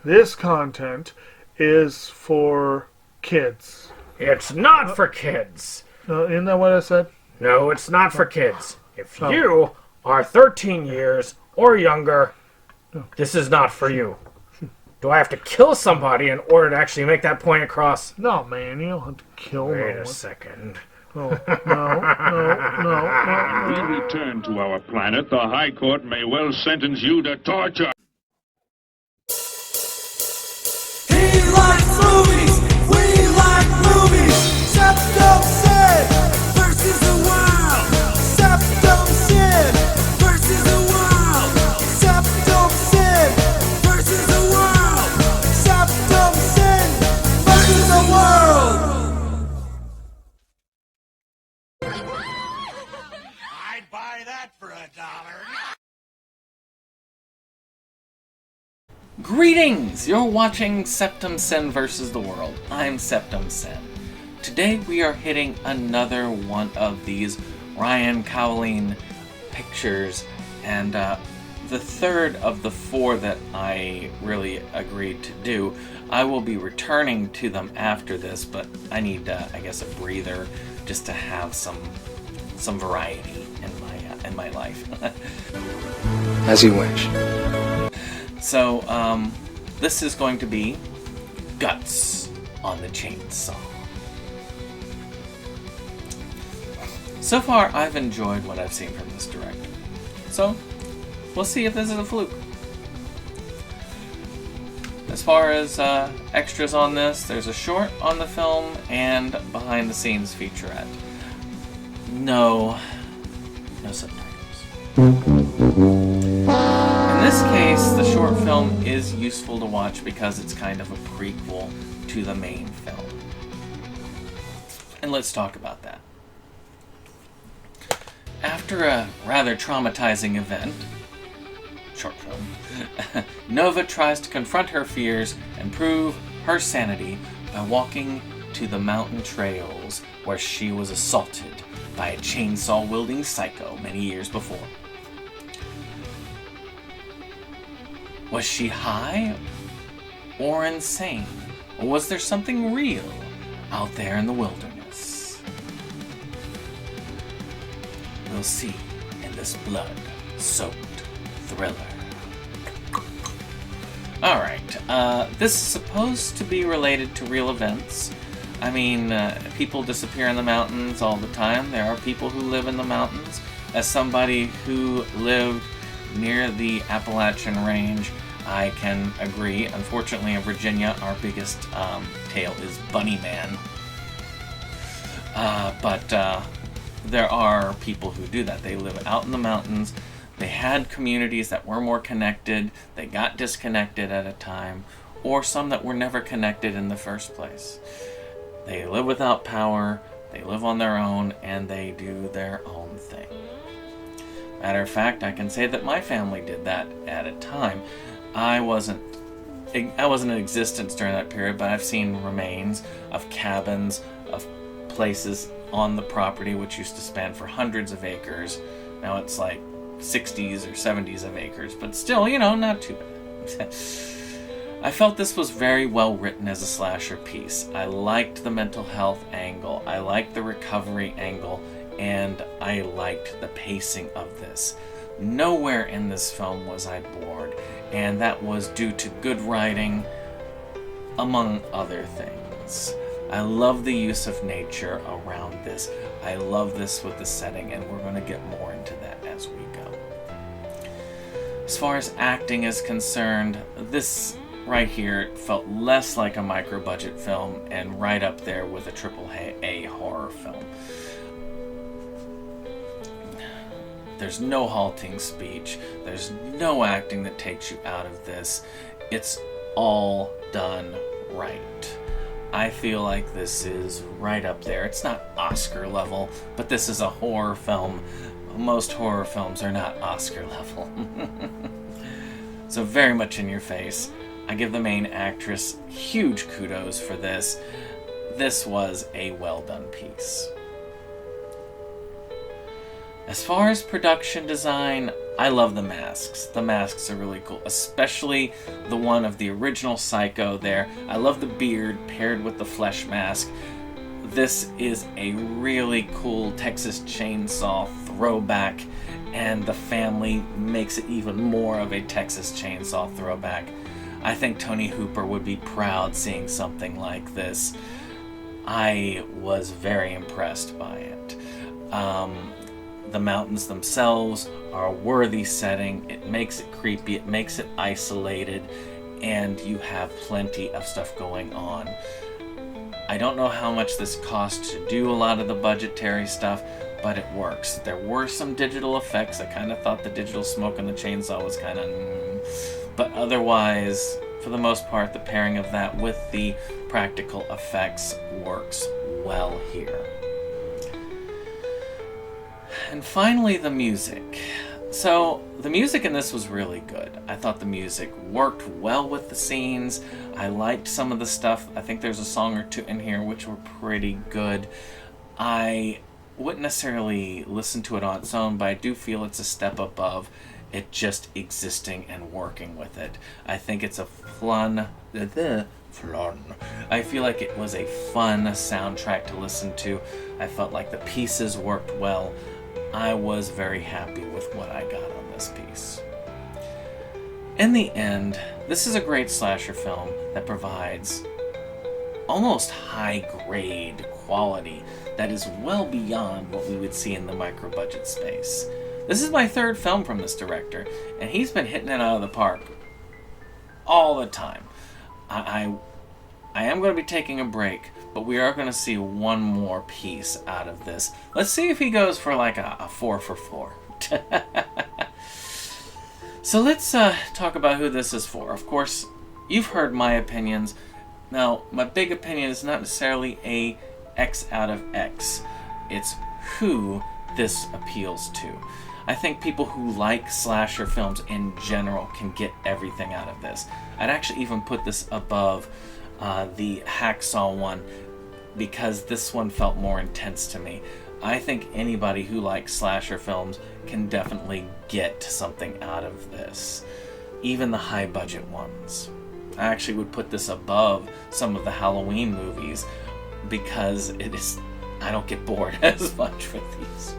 this content is for kids. It's not for kids. Isn't that what I said? No, it's not for kids. If Oh. you are 13 years or younger, this is not for you. Do I have to kill somebody in order to actually make that point across? No, man, you don't have to kill no Wait one. a second. Oh, no. We return to our planet. The High Court may well sentence you to torture. He likes movies, we like movies. SeptumSin versus the world. SeptumSin versus the world. SeptumSin versus the world. SeptumSin versus the world. I'd buy that for $1. Greetings! You're watching SeptumSin vs. the World. I'm SeptumSin. Today we are hitting another one of these Ryan Cowling pictures, and the third of the four that I really agreed to do. I will be returning to them after this, but I need, I guess, a breather just to have some variety in my life. As you wish. So, this is going to be Guts on the Chainsaw. So far, I've enjoyed what I've seen from this director. So, we'll see if this is a fluke. As far as extras on this, there's a short on the film and behind-the-scenes featurette. No subtitles. In this case, the short film is useful to watch because it's kind of a prequel to the main film. And let's talk about that. After a rather traumatizing event, short film, Nova tries to confront her fears and prove her sanity by walking to the mountain trails where she was assaulted by a chainsaw-wielding psycho many years before. Was she high or insane? Or was there something real out there in the wilderness? We'll see in this blood-soaked thriller. Alright, this is supposed to be related to real events. I mean, people disappear in the mountains all the time. There are people who live in the mountains. As somebody who lived near the Appalachian Range, I can agree. Unfortunately, in Virginia, our biggest tale is Bunny Man. But there are people who do that. They live out in the mountains. They had communities that were more connected. They got disconnected at a time, or some that were never connected in the first place. They live without power, they live on their own, and they do their own thing. Matter of fact, I can say that my family did that at a time. I wasn't in existence during that period, but I've seen remains of cabins, of places on the property which used to span for hundreds of acres. Now it's like 60s or 70s of acres, but still, not too bad. I felt this was very well written as a slasher piece. I liked the mental health angle, I liked the recovery angle, and I liked the pacing of this. Nowhere in this film was I bored, and that was due to good writing, among other things. I love the use of nature around this. I love this with the setting, and we're going to get more into that as we go. As far as acting is concerned, this right here felt less like a micro-budget film and right up there with a AAA horror film. There's no halting speech. There's no acting that takes you out of this. It's all done right. I feel like this is right up there. It's not Oscar level, but this is a horror film. Most horror films are not Oscar level. So very much in your face. I give the main actress huge kudos for this. This was a well done piece. As far as production design, I love the masks. The masks are really cool, especially the one of the original Psycho there. I love the beard paired with the flesh mask. This is a really cool Texas Chainsaw throwback, and the family makes it even more of a Texas Chainsaw throwback. I think Tony Hooper would be proud seeing something like this. I was very impressed by it. The mountains themselves are a worthy setting. It makes it creepy, it makes it isolated, and you have plenty of stuff going on. I don't know how much this cost to do a lot of the budgetary stuff, but it works. There were some digital effects. I kind of thought the digital smoke on the chainsaw was kind of... But otherwise, for the most part, the pairing of that with the practical effects works well here. And finally, the music. So, the music in this was really good. I thought the music worked well with the scenes. I liked some of the stuff. I think there's a song or two in here which were pretty good. I wouldn't necessarily listen to it on its own, but I do feel it's a step above it just existing and working with it. I think it's a I feel like it was a fun soundtrack to listen to. I felt like the pieces worked well. I was very happy with what I got on this piece. In the end, this is a great slasher film that provides almost high-grade quality that is well beyond what we would see in the micro-budget space. This is my third film from this director, and he's been hitting it out of the park all the time. I am going to be taking a break, but we are going to see one more piece out of this. Let's see if he goes for like a 4 for 4. So let's talk about who this is for. Of course, you've heard my opinions. Now, my big opinion is not necessarily a X out of X. It's who this appeals to. I think people who like slasher films in general can get everything out of this. I'd actually even put this above the Hacksaw one because this one felt more intense to me. I think anybody who likes slasher films can definitely get something out of this. Even the high budget ones. I actually would put this above some of the Halloween movies because I don't get bored as much with these.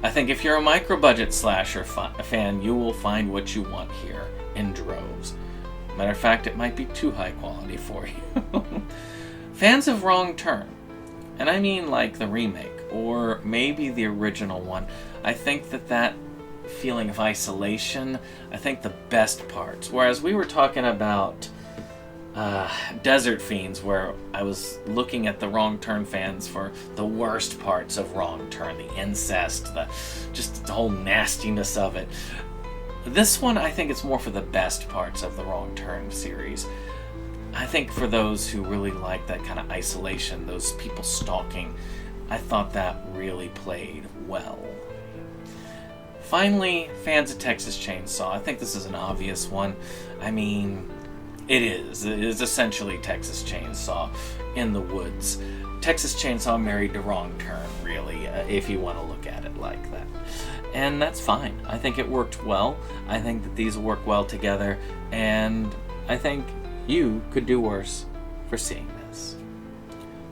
I think if you're a micro-budget slasher fan, you will find what you want here in droves. Matter of fact, it might be too high quality for you. Fans of Wrong Turn, and I mean like the remake, or maybe the original one, I think that feeling of isolation, I think the best parts, whereas we were talking about Desert Fiends, where I was looking at the Wrong Turn fans for the worst parts of Wrong Turn, the incest, just the whole nastiness of it. This one, I think it's more for the best parts of the Wrong Turn series. I think for those who really like that kind of isolation, those people stalking, I thought that really played well. Finally, fans of Texas Chainsaw. I think this is an obvious one. I mean, it is essentially Texas Chainsaw in the woods. Texas Chainsaw married to Wrong Turn, really, if you want to look at it like that. And that's fine. I think it worked well. I think that these work well together, and I think you could do worse for seeing this.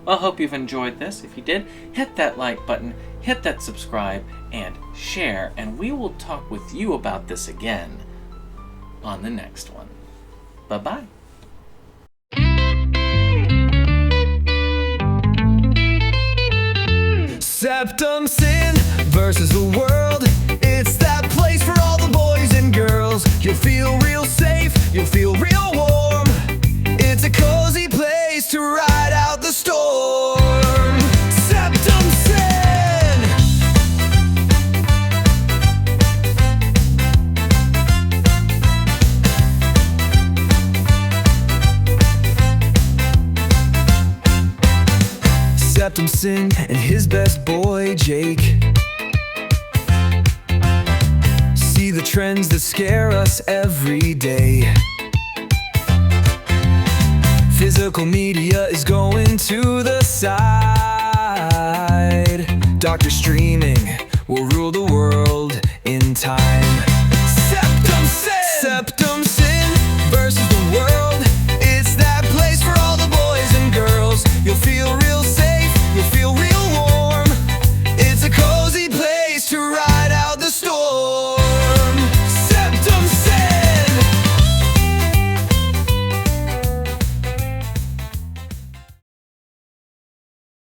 Well, I hope you've enjoyed this. If you did, hit that like button, hit that subscribe, and share, and we will talk with you about this again on the next one. Bye-bye. SeptumSin versus the world. It's that place for all the boys and girls. You'll feel real safe, you'll feel real warm. It's a cozy place to ride out the storm. SeptumSin. SeptumSin and his best boy Jake see the trends that scare us every day. Physical media is going to the side. Doctor streaming, will rule the world in time. SeptumSin! SeptumSin!